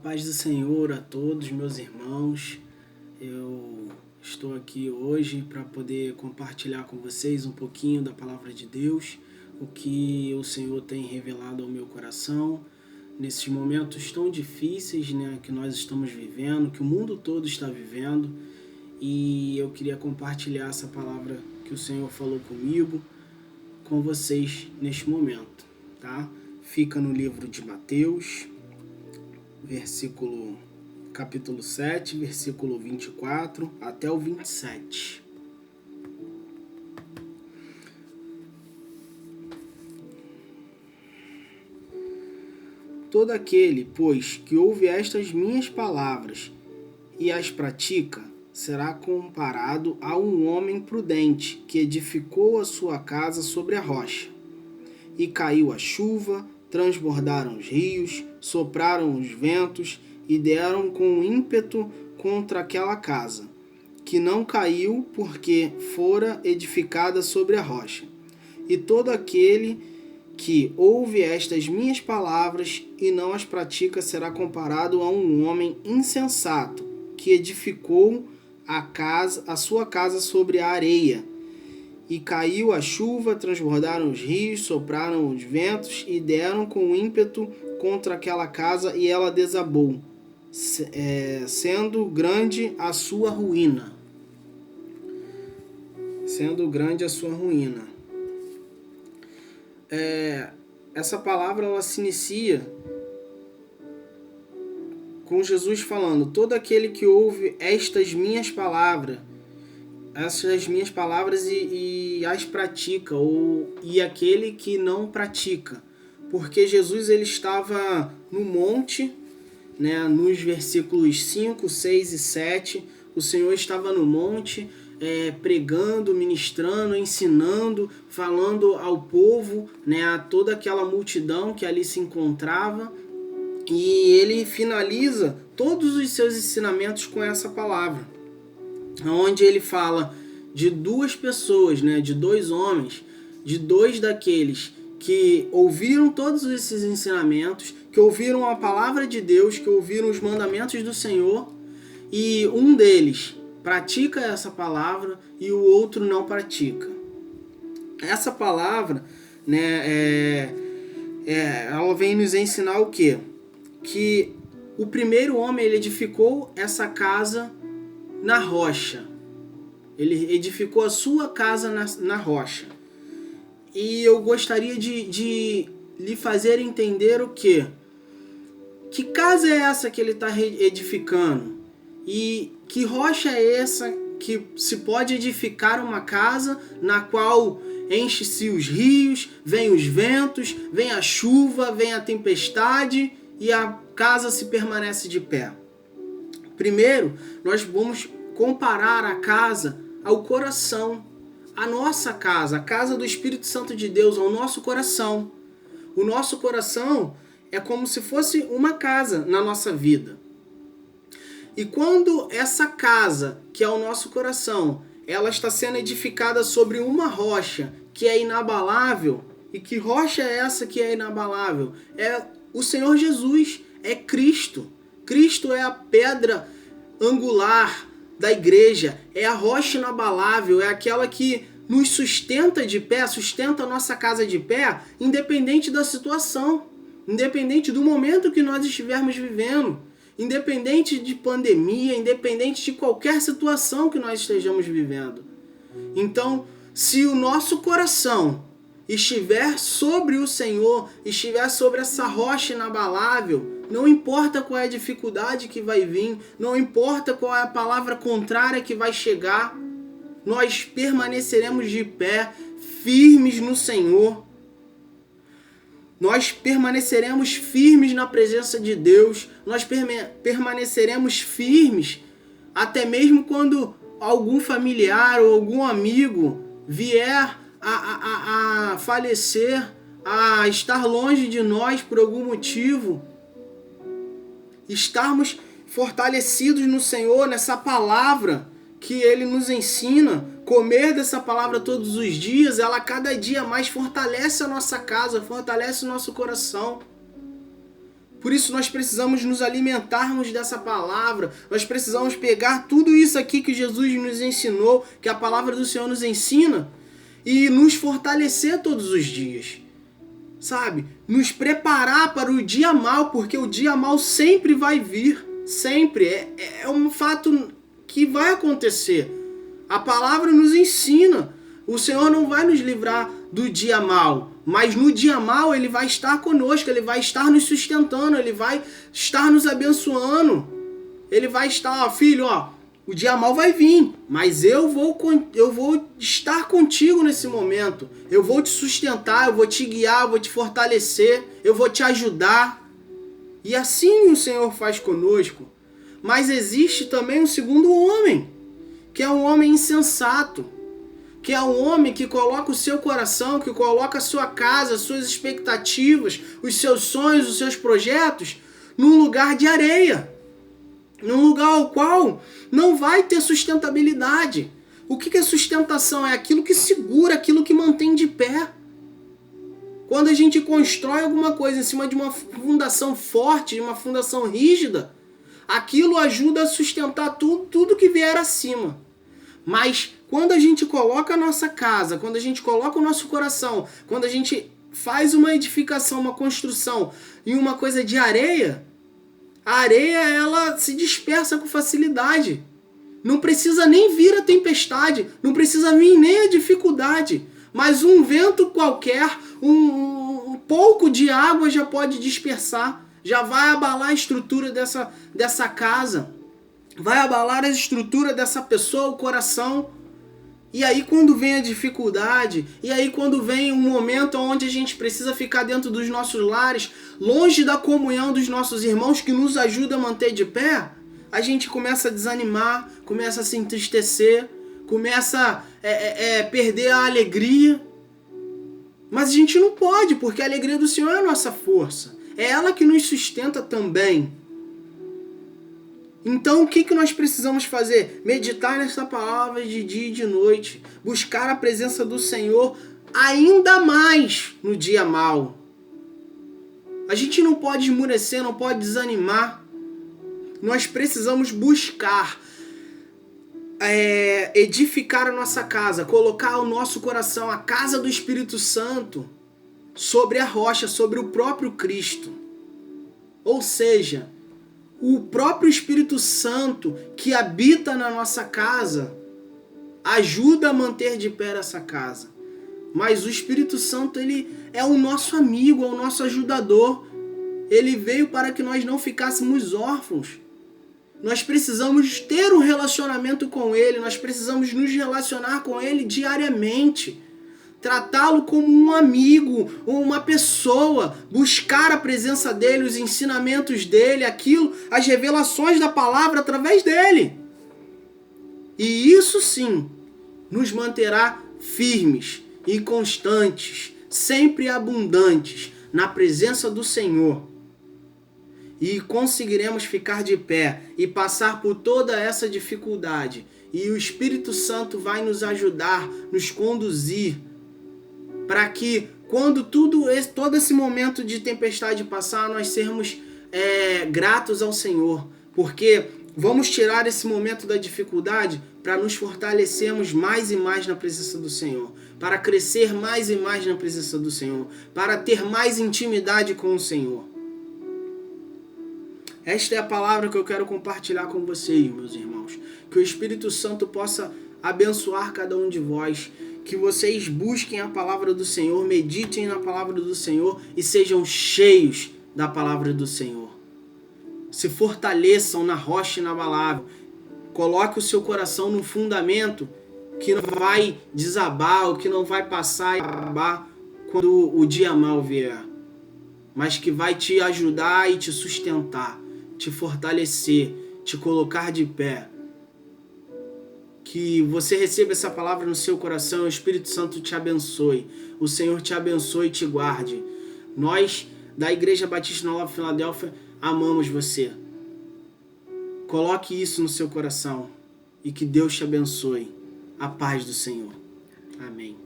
paz do Senhor a todos, meus irmãos. Eu estou aqui hoje para poder compartilhar com vocês um pouquinho da palavra de Deus, o que o Senhor tem revelado ao meu coração nesses momentos tão difíceis, que nós estamos vivendo, que o mundo todo está vivendo. E eu queria compartilhar essa palavra que o Senhor falou comigo, com vocês neste momento, tá? Fica no livro de Mateus, capítulo 7, versículo 24 até o 27. Todo aquele, pois, que ouve estas minhas palavras e as pratica, será comparado a um homem prudente que edificou a sua casa sobre a rocha. E caiu a chuva, transbordaram os rios, sopraram os ventos e deram com ímpeto contra aquela casa, que não caiu porque fora edificada sobre a rocha. E todo aquele que ouve estas minhas palavras e não as pratica será comparado a um homem insensato que edificou a sua casa sobre a areia. E caiu a chuva, transbordaram os rios, sopraram os ventos e deram com ímpeto contra aquela casa e ela desabou, sendo grande a sua ruína. Sendo grande a sua ruína. Essa palavra ela se inicia com Jesus falando: todo aquele que ouve estas minhas palavras e as pratica, e aquele que não pratica. Porque Jesus ele estava no monte, nos versículos 5, 6 e 7, o Senhor estava no monte, pregando, ministrando, ensinando, falando ao povo, a toda aquela multidão que ali se encontrava, e ele finaliza todos os seus ensinamentos com essa palavra, onde ele fala de duas pessoas, de dois homens, de dois daqueles que ouviram todos esses ensinamentos, que ouviram a palavra de Deus, que ouviram os mandamentos do Senhor, e um deles pratica essa palavra e o outro não pratica. Essa palavra, ela vem nos ensinar o quê? Que o primeiro homem ele edificou essa casa na rocha. Ele edificou a sua casa na rocha. E eu gostaria de lhe fazer entender o quê? Que casa é essa que ele está edificando? E que rocha é essa que se pode edificar uma casa na qual enche-se os rios, vem os ventos, vem a chuva, vem a tempestade e a casa se permanece de pé? Primeiro, nós vamos comparar a casa ao coração, a nossa casa, a casa do Espírito Santo de Deus, ao nosso coração. O nosso coração é como se fosse uma casa na nossa vida. E quando essa casa, que é o nosso coração, ela está sendo edificada sobre uma rocha que é inabalável, e que rocha é essa que é inabalável? É o Senhor Jesus, é Cristo. Cristo é a pedra angular da igreja, é a rocha inabalável, é aquela que nos sustenta de pé, sustenta a nossa casa de pé, independente da situação, independente do momento que nós estivermos vivendo, independente de pandemia, independente de qualquer situação que nós estejamos vivendo. Então, se o nosso coração estiver sobre o Senhor, estiver sobre essa rocha inabalável, não importa qual é a dificuldade que vai vir, não importa qual é a palavra contrária que vai chegar, nós permaneceremos de pé, firmes no Senhor. Nós permaneceremos firmes na presença de Deus, nós permaneceremos firmes até mesmo quando algum familiar ou algum amigo vier a falecer, a estar longe de nós por algum motivo. Estarmos fortalecidos no Senhor, nessa palavra que Ele nos ensina, comer dessa palavra todos os dias, ela cada dia mais fortalece a nossa casa, fortalece o nosso coração. Por isso nós precisamos nos alimentarmos dessa palavra. Nós precisamos pegar tudo isso aqui que Jesus nos ensinou, que a palavra do Senhor nos ensina, e nos fortalecer todos os dias. Sabe? Nos preparar para o dia mau, porque o dia mau sempre vai vir. Sempre. É um fato que vai acontecer. A palavra nos ensina. O Senhor não vai nos livrar do dia mau, mas no dia mau Ele vai estar conosco, Ele vai estar nos sustentando, Ele vai estar nos abençoando. Ele vai estar, filho, o dia mau vai vir, mas eu vou estar contigo nesse momento. Eu vou te sustentar, eu vou te guiar, eu vou te fortalecer, eu vou te ajudar. E assim o Senhor faz conosco. Mas existe também um segundo homem, que é um homem insensato, que é um homem que coloca o seu coração, que coloca a sua casa, as suas expectativas, os seus sonhos, os seus projetos, num lugar de areia. Num lugar ao qual não vai ter sustentabilidade. O que é sustentação? É aquilo que segura, aquilo que mantém de pé. Quando a gente constrói alguma coisa em cima de uma fundação forte, de uma fundação rígida, aquilo ajuda a sustentar tudo que vier acima. Mas quando a gente coloca a nossa casa, quando a gente coloca o nosso coração, quando a gente faz uma edificação, uma construção em uma coisa de areia, a areia ela se dispersa com facilidade. Não precisa nem vir a tempestade, não precisa vir nem a dificuldade, mas um vento qualquer, um pouco de água já pode dispersar, já vai abalar a estrutura dessa casa, vai abalar a estrutura dessa pessoa, o coração. E aí quando vem a dificuldade, e aí quando vem um momento onde a gente precisa ficar dentro dos nossos lares, longe da comunhão dos nossos irmãos que nos ajuda a manter de pé, a gente começa a desanimar, começa a se entristecer, começa a perder a alegria. Mas a gente não pode, porque a alegria do Senhor é a nossa força. É ela que nos sustenta também. Então o que nós precisamos fazer? Meditar nessa palavra de dia e de noite. Buscar a presença do Senhor ainda mais no dia mau. A gente não pode esmurecer, não pode desanimar. Nós precisamos buscar edificar a nossa casa, colocar o nosso coração, a casa do Espírito Santo, sobre a rocha, sobre o próprio Cristo. Ou seja, o próprio Espírito Santo que habita na nossa casa ajuda a manter de pé essa casa. Mas o Espírito Santo, ele é o nosso amigo, é o nosso ajudador. Ele veio para que nós não ficássemos órfãos. Nós precisamos ter um relacionamento com Ele, nós precisamos nos relacionar com Ele diariamente. Tratá-lo como um amigo, uma pessoa, buscar a presença dEle, os ensinamentos dEle, as revelações da palavra através dEle. E isso sim nos manterá firmes e constantes, sempre abundantes na presença do Senhor. E conseguiremos ficar de pé e passar por toda essa dificuldade. E o Espírito Santo vai nos ajudar, nos conduzir, para que quando todo esse momento de tempestade passar, nós sermos gratos ao Senhor. Porque vamos tirar esse momento da dificuldade para nos fortalecermos mais e mais na presença do Senhor. Para crescer mais e mais na presença do Senhor. Para ter mais intimidade com o Senhor. Esta é a palavra que eu quero compartilhar com vocês, meus irmãos. Que o Espírito Santo possa abençoar cada um de vós. Que vocês busquem a palavra do Senhor, meditem na palavra do Senhor e sejam cheios da palavra do Senhor. Se fortaleçam na rocha inabalável. Coloque o seu coração num fundamento que não vai desabar, ou que não vai passar e acabar quando o dia mau vier. Mas que vai te ajudar e te sustentar, te fortalecer, te colocar de pé. Que você receba essa palavra no seu coração, o Espírito Santo te abençoe. O Senhor te abençoe e te guarde. Nós, da Igreja Batista Nova Filadélfia, amamos você. Coloque isso no seu coração e que Deus te abençoe. A paz do Senhor. Amém.